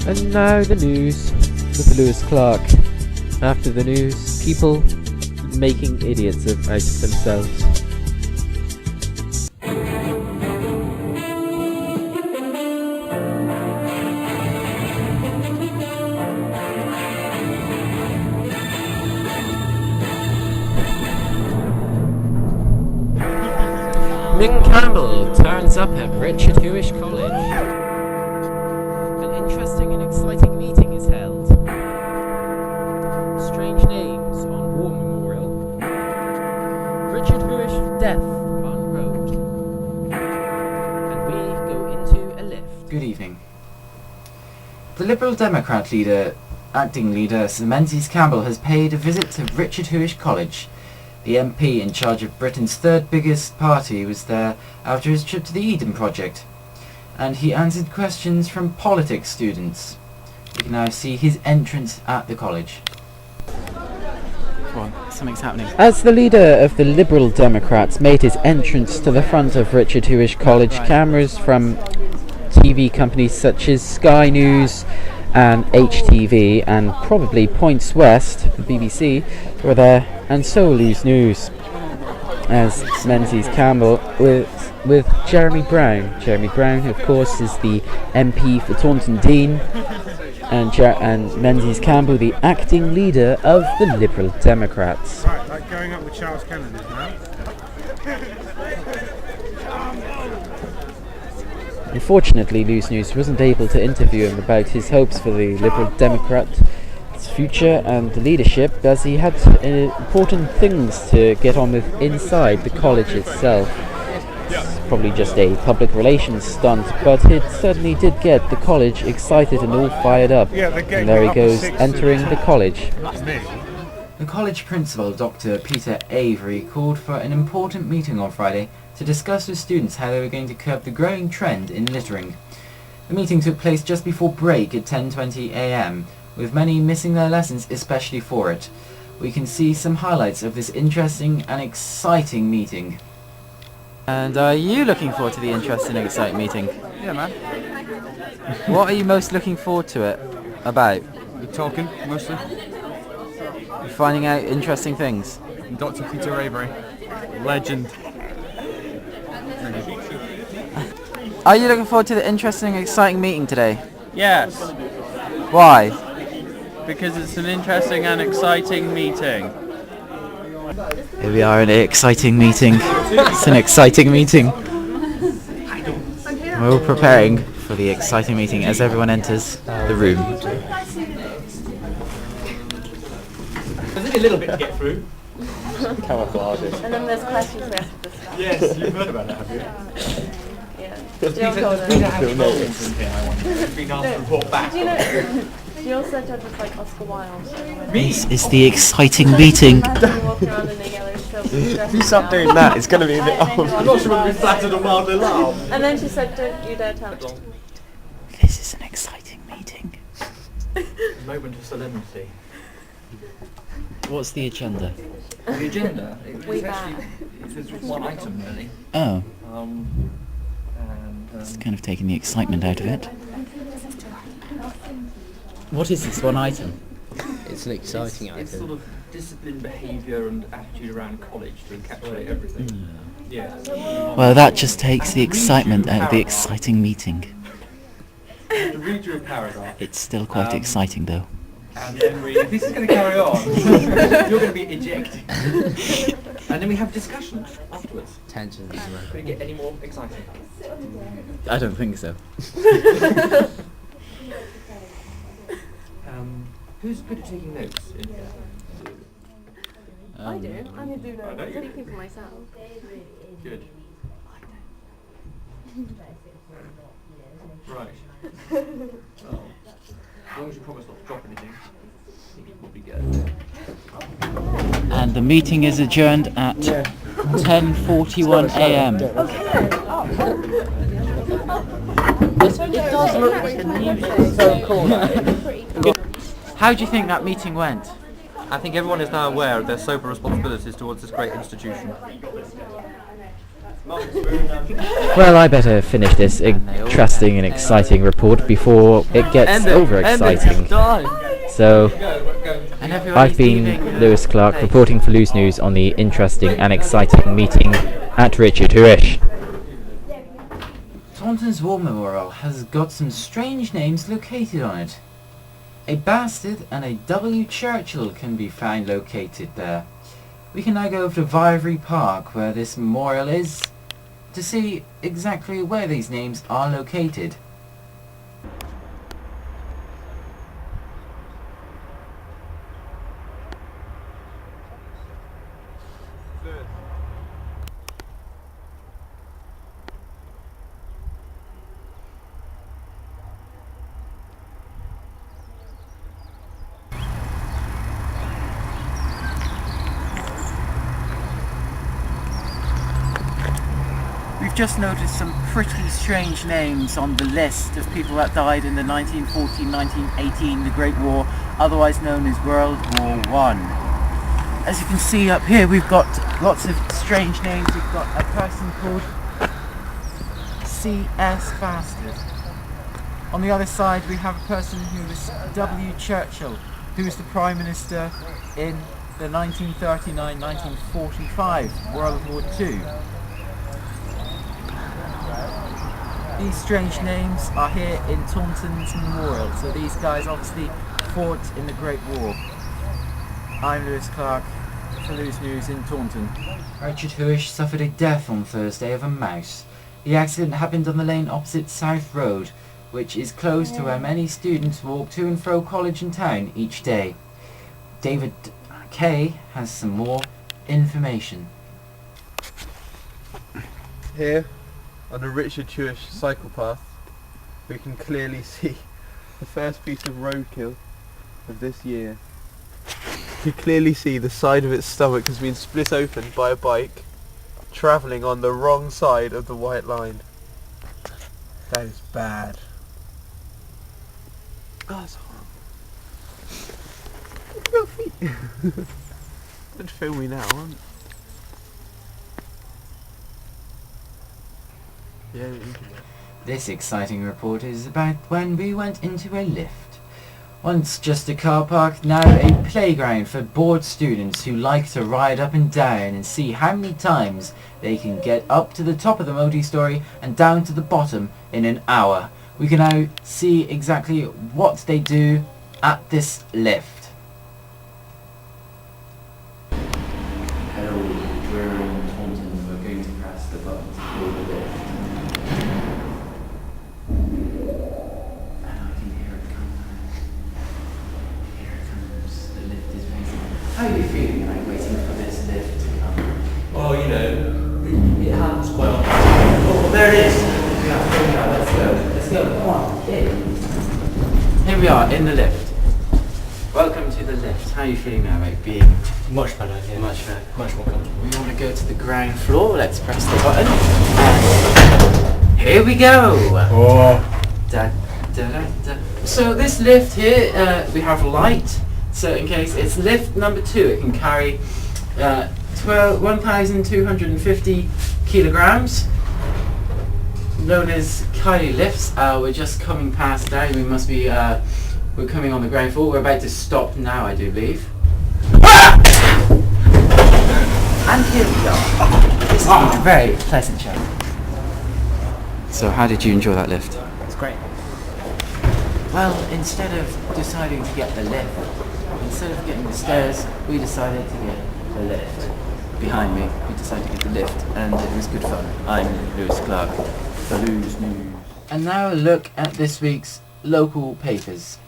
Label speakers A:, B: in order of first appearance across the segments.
A: And now the news with Lewis Clark. After the news, people making idiots out of themselves. Mick Campbell turns up at Richard Huish College. An interesting and exciting meeting is held. Strange names on war memorial. Richard Huish death on road. And we go into a lift.
B: Good evening. The Liberal Democrat acting leader Sir Menzies Campbell has paid a visit to Richard Huish College. The MP in charge of Britain's third biggest party was there after his trip to the Eden Project, and he answered questions from politics students. We can now see his entrance at the college. Come on, something's happening.
A: As the leader of the Liberal Democrats made his entrance to the front of Richard Huish College, cameras from TV companies such as Sky News and HTV and probably Points West, the BBC, were there, and so News, as Menzies Campbell with Jeremy Brown. Jeremy Brown, of course, is the MP for Tauntonâs, and Menzies Campbell, the acting leader of the Liberal Democrats.
C: Right, like going up with Charles Kennedy now.
A: Unfortunately, News wasn't able to interview him about his hopes for the Liberal Democrats' future and leadership, as he had important things to get on with inside the college itself. It's probably just a public relations stunt, but it certainly did get the college excited and all fired up. And there he goes, entering the college.
B: The college principal, Dr. Peter Avery, called for an important meeting on Friday to discuss with students how they were going to curb the growing trend in littering. The meeting took place just before break at 10:20 a.m, with many missing their lessons especially for it. We can see some highlights of this interesting and exciting meeting.
A: And are you looking forward to the interesting and exciting meeting?
D: Yeah, man.
A: What are you most looking forward to it about?
D: We're talking, mostly.
A: You're finding out interesting things?
D: Dr. Peter Avery. Legend.
A: Are you looking forward to the interesting and exciting meeting today?
E: Yes,
A: Why?
E: because it's an interesting and exciting meeting.
B: Here we are in an exciting meeting. It's an exciting meeting. We're all preparing for the exciting meeting as everyone enters the room.
F: There's only a little bit to get through.
G: And then there's questions we have to discuss.
F: Yes, you've heard about it, have you?
G: Yeah.
F: There's been a house polls in here, I wonder. There's been asked to report back.
G: Do you know, she also judges like Oscar Wilde.
B: This is the exciting meeting.
G: Imagine you walking around in a yellow silk dress.
C: If you start doing that, it's going to be a bit old.
F: I'm not sure whether we flattered or mildly laughed.
G: And then she said, don't you dare touch.
B: This is an exciting meeting.
F: A moment of solemnity.
B: What's the agenda?
F: The agenda,
G: We
F: it's actually there's one item really.
B: Oh,
F: And
B: it's kind of taking the excitement out of it. What is this one item?
A: It's an exciting
F: it's sort of discipline, behaviour and attitude around college to encapsulate everything. Yeah.
B: Well, that just takes the excitement out of the exciting meeting.
F: To read you a paragraph.
B: It's still quite exciting though.
F: And then if this is going to carry on, you're going to be ejected. And then we have discussion afterwards.
A: Tension.
F: Could it get any more exciting?
B: I don't think so.
F: Who's good at taking notes in here?
G: I do. I'm a do
F: I know
G: notes.
F: you
G: I'm
F: do.
G: taking for myself.
F: Good. Right. Well, as long as you promise not to drop anything, I think we'll be good.
B: And the meeting is adjourned at 10:41 a.m.
G: It does look like a new so cool.
B: How do you think that meeting went?
E: I think everyone is now aware of their sober responsibilities towards this great institution.
A: Well, I better finish this interesting and exciting report before it gets overexciting. So,
B: And
A: I've been Lewis Clark reporting for Lewis News on the interesting and exciting meeting at Richard Huish.
B: Tauntonâs War Memorial has got some strange names located on it. A bastard and a W Churchill can be found located there. We can now go over to Vivery Park, where this memorial is, to see exactly where these names are located. We've just noticed some pretty strange names on the list of people that died in the 1914-1918, the Great War, otherwise known as World War I. As you can see up here, we've got lots of strange names. We've got a person called C.S. Bastard. On the other side, we have a person who was W. Churchill, who was the Prime Minister in the 1939-1945 World War II. These strange names are here in Tauntonâs Memorial, so these guys obviously fought in the Great War. I'm Lewis Clark for Lewis News in Taunton. Richard Huish suffered a death on Thursday of a mouse. The accident happened on the lane opposite South Road, which is close to where many students walk to and fro college and town each day. David Kay has some more information.
C: Here, on the Richard Huish cycle path, we can clearly see the first piece of roadkill of this year. You can clearly see the side of its stomach has been split open by a bike travelling on the wrong side of the white line. That is bad. Oh, that's horrible. Look at your feet. Don't film me now, aren't yeah,
B: This exciting report is about when we went into a lift. Once just a car park, now a playground for bored students who like to ride up and down and see how many times they can get up to the top of the multi-story and down to the bottom in an hour. We can now see exactly what they do at this lift. Hello, we're in Taunton. We're going to press the button to call the lift. How are you feeling like waiting for this lift to come?
F: Well, you know, it happens quite often. Oh, there it is.
B: Yeah, let's go. Let's go. Come on, in. Here we are, in the lift. Welcome to the lift. How are you feeling now, mate? Being
F: Much better, yeah.
B: much better.
F: Much more comfortable.
B: We want to go to the ground floor. Let's press the button. And here we go.
F: Oh.
B: Da, da, da, da. So this lift here, we have light. So in case it's lift number 2, it can carry 1,250 kilograms, known as Kylie lifts. We're just coming past down. We must be, we're coming on the ground floor. We're about to stop now, I do believe. And here we are. This is a very pleasant show. So how did you enjoy that lift?
F: It's great.
B: Well, instead of deciding to get the lift, instead of getting the stairs, we decided to get the lift. Behind me, we decided to get the lift, and it was good fun. I'm Lewis Clark for Lewis News. And now a look at this week's local papers.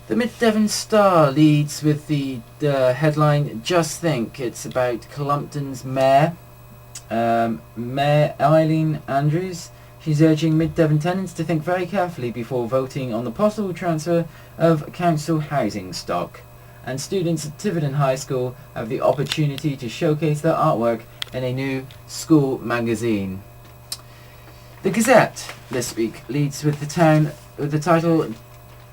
B: The Mid Devon Star leads with the headline, Just Think. It's about Columpton's Mayor, Mayor Eileen Andrews. She's urging Mid-Devon tenants to think very carefully before voting on the possible transfer of council housing stock. And students at Tiverton High School have the opportunity to showcase their artwork in a new school magazine. The Gazette this week leads with the title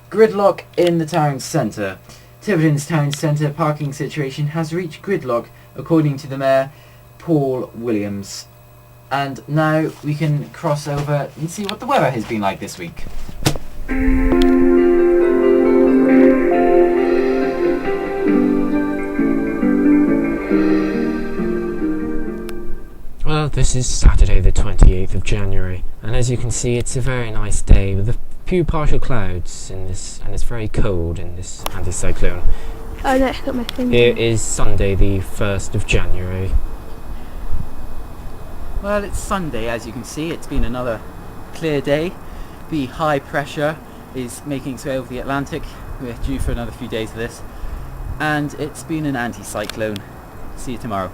B: Gridlock in the Town Centre. Tiverton's town centre parking situation has reached gridlock, according to the Mayor, Paul Williams. And now we can cross over and see what the weather has been like this week.
H: Well, this is Saturday the 28th of January, and as you can see it's a very nice day with a few partial clouds in this, and it's very cold in this anticyclone.
I: Oh no, I got my finger.
H: Here is Sunday the 1st of January.
E: Well, it's Sunday, as you can see. It's been another clear day. The high pressure is making its way over the Atlantic. We're due for another few days of this. And it's been an anticyclone. See you tomorrow.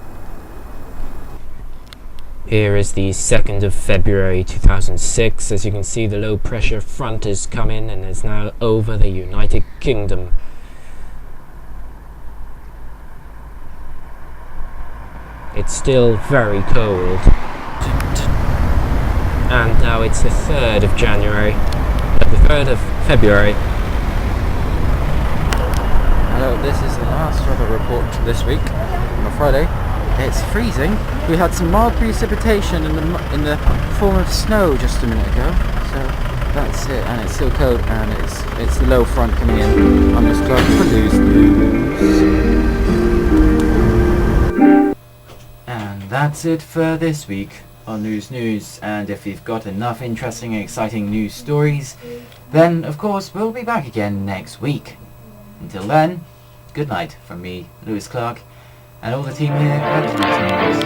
H: Here is the 2nd of February 2006. As you can see, the low pressure front has come in and is now over the United Kingdom. It's still very cold. And now it's the 3rd of January. The 3rd of February.
E: Hello, this is the last weather report this week on a Friday. It's freezing. We had some mild precipitation in the form of snow just a minute ago. So that's it, and it's still cold, and it's the low front coming in. I'm just glad for News.
B: And that's it for this week on News. And if you've got enough interesting and exciting news stories, then of course we'll be back again next week. Until then, good night from me, Lewis Clark, and all the team here at News.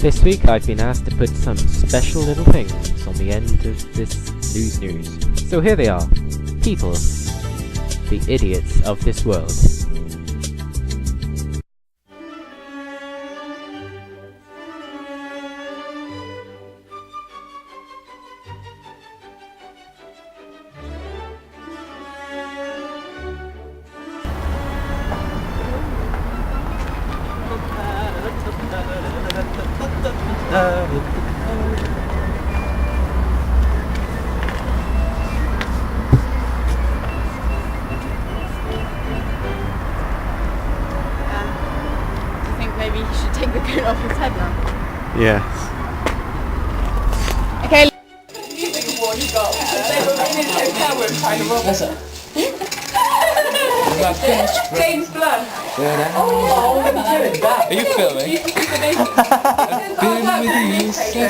A: This week I've been asked to put some special little things on the end of this news. So here they are. People. The idiots of this world.
I: Maybe he should take the coat off his head now.
C: Yes.
I: Okay.
G: James Blunt.
E: Are you filming?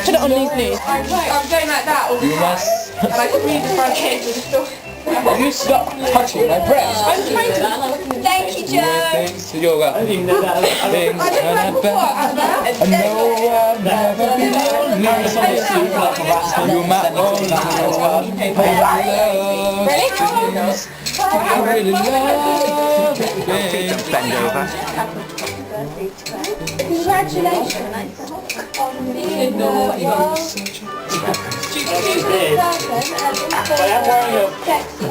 I: Put it on these knees.
G: I'm going like that all the time. And I can read the front page with the story.
E: You stop touching my breast.
G: I'm trying to. Thank you, Joe.
E: Things to yoga. I didn't know that. Things
G: I just read before.
E: I know I'll never be lonely. You my only love. I really love it.
C: Bend over.
G: Congratulations on being sexy.